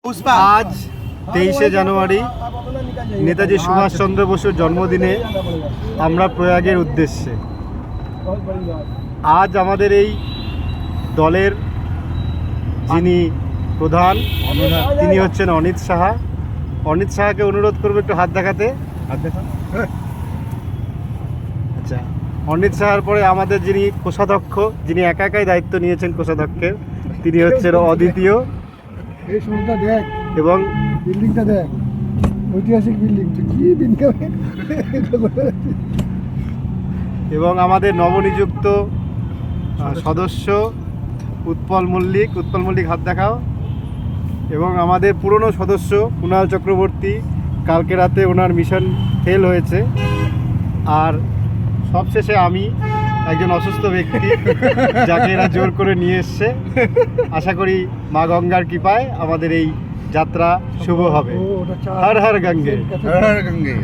আজ 23শে জানুয়ারি নেতাজি সুভাষচন্দ্র বসুর জন্মদিনে আমরা প্রয়াগের উদ্দেশ্যে। আজ আমাদের এই দলের যিনি প্রধান তিনি হচ্ছেন অনিত সাহা। অনিত সাহাকে অনুরোধ করবো একটু হাত দেখাতে। আচ্ছা, অনিত সাহার পরে আমাদের যিনি কোষাধ্যক্ষ, যিনি একা একাই দায়িত্ব নিয়েছেন কোষাধ্যক্ষের, তিনি হচ্ছেন অদ্বিতীয়। এবং বিল্ডিংটা দেখ, ঐতিহাসিক বিল্ডিং। এবং আমাদের নবনিযুক্ত সদস্য উৎপল মল্লিক। হাত দেখাও। এবং আমাদের পুরনো সদস্য কুণাল চক্রবর্তী, কালকে রাতে ওনার মিশন ফেল হয়েছে। আর সবশেষে আমি, একজন অসুস্থ ব্যক্তি যাকে এরা জোর করে নিয়ে এসছে। আশা করি মা গঙ্গার কৃপায় আমাদের এই যাত্রা শুভ হবে। হর হর গঙ্গে।